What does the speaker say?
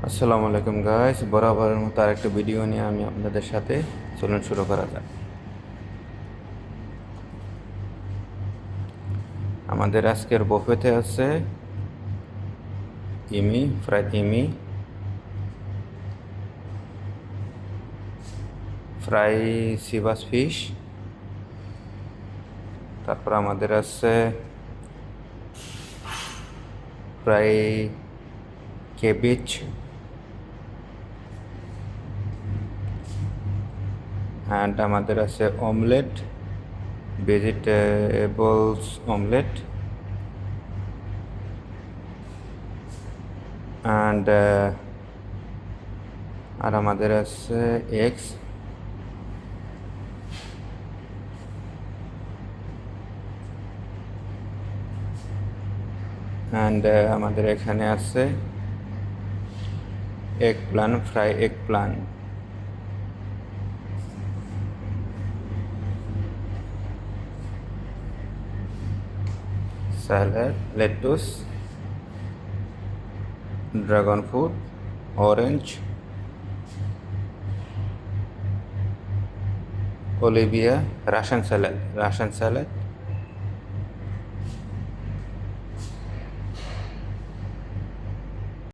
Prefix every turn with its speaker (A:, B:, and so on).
A: আসসালামু আলাইকুম গাইস, বরাবরের মতো আরেকটা ভিডিও নিয়ে আমি আপনাদের সাথে চলুন শুরু করা যাক। আমাদের আজকের বুফেতে আছে ফ্রাই সিবাস ফিশ, তারপর আমাদের আছে ফ্রাই কেবিচ, অ্যান্ড আমাদের আছে অমলেট, ভেজিটেবলস অমলেট, অ্যান্ড আর আমাদের আছে এগস, অ্যান্ড আমাদের এখানে আছে fry egg plan, salad, lettuce, dragon fruit, orange, Olivia, Russian salad,